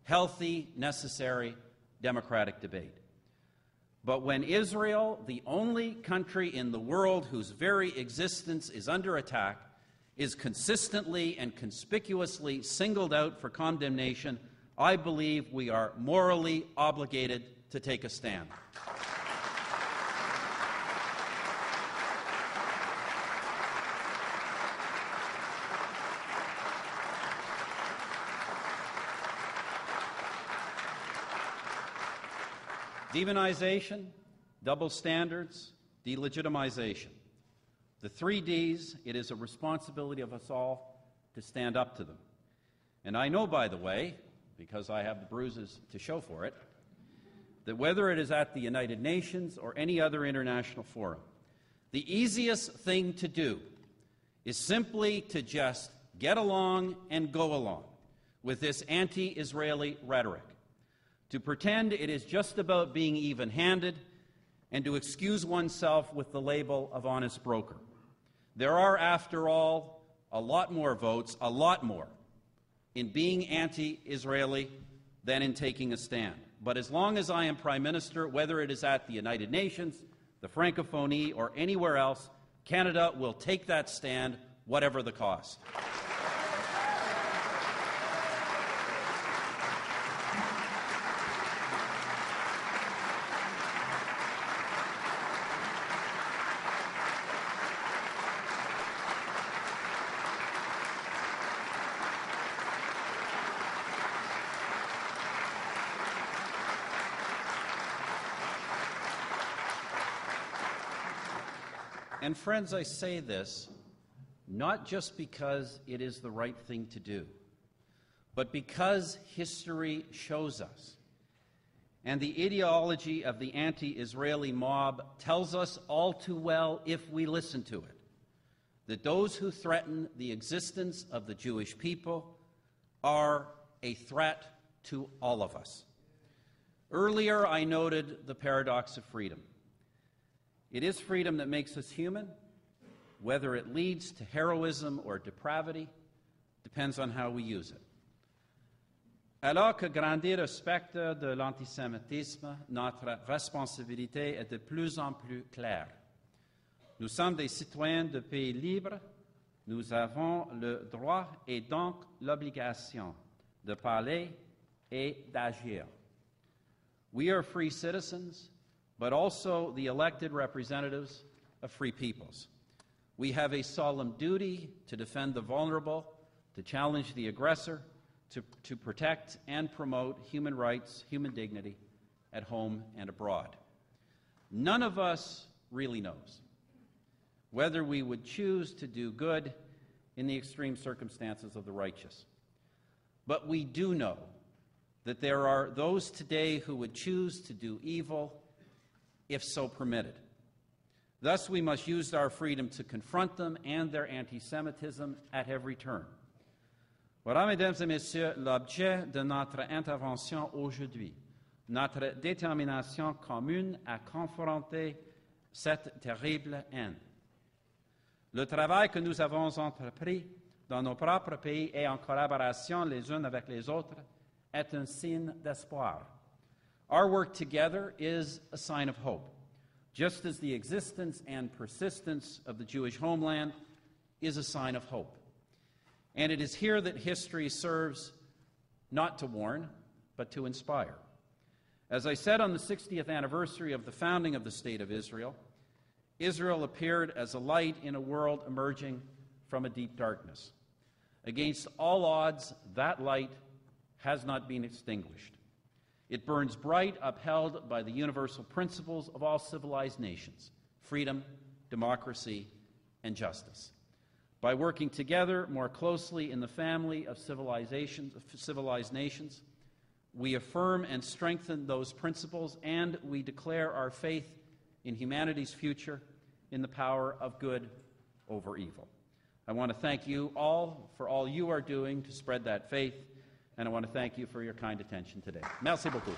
healthy, necessary, democratic debate. But when Israel, the only country in the world whose very existence is under attack, is consistently and conspicuously singled out for condemnation, I believe we are morally obligated to take a stand. Demonization, double standards, delegitimization. The 3 Ds, it is a responsibility of us all to stand up to them. And I know, by the way, because I have the bruises to show for it, that whether it is at the United Nations or any other international forum, the easiest thing to do is simply to just get along and go along with this anti-Israeli rhetoric, to pretend it is just about being even-handed, and to excuse oneself with the label of honest broker. There are, after all, a lot more votes, a lot more, in being anti-Israeli than in taking a stand. But as long as I am Prime Minister, whether it is at the United Nations, the Francophonie, or anywhere else, Canada will take that stand, whatever the cost. And friends, I say this not just because it is the right thing to do, but because history shows us, and the ideology of the anti-Israeli mob tells us all too well, if we listen to it, that those who threaten the existence of the Jewish people are a threat to all of us. Earlier, I noted the paradox of freedom. It is freedom that makes us human. Whether it leads to heroism or depravity depends on how we use it. Alors que grandir le spectre de l'antisémitisme, notre responsabilité est de plus en plus claire. Nous sommes des citoyens de pays libres. Nous avons le droit et donc l'obligation de parler et d'agir. We are free citizens, but also the elected representatives of free peoples. We have a solemn duty to defend the vulnerable, to challenge the aggressor, to protect and promote human rights, human dignity, at home and abroad. None of us really knows whether we would choose to do good in the extreme circumstances of the righteous. But we do know that there are those today who would choose to do evil if so permitted. Thus, we must use our freedom to confront them and their anti-Semitism at every turn. Voilà, mesdames et messieurs, l'objet de notre intervention aujourd'hui, notre détermination commune à confronter cette terrible haine. Le travail que nous avons entrepris dans nos propres pays et en collaboration les uns avec les autres est un signe d'espoir. Our work together is a sign of hope, just as the existence and persistence of the Jewish homeland is a sign of hope. And it is here that history serves not to warn, but to inspire. As I said on the 60th anniversary of the founding of the State of Israel, Israel appeared as a light in a world emerging from a deep darkness. Against all odds, that light has not been extinguished. It burns bright, upheld by the universal principles of all civilized nations: freedom, democracy, and justice. By working together more closely in the family of civilized nations, we affirm and strengthen those principles, and we declare our faith in humanity's future, in the power of good over evil. I want to thank you all for all you are doing to spread that faith, and I want to thank you for your kind attention today. Merci beaucoup.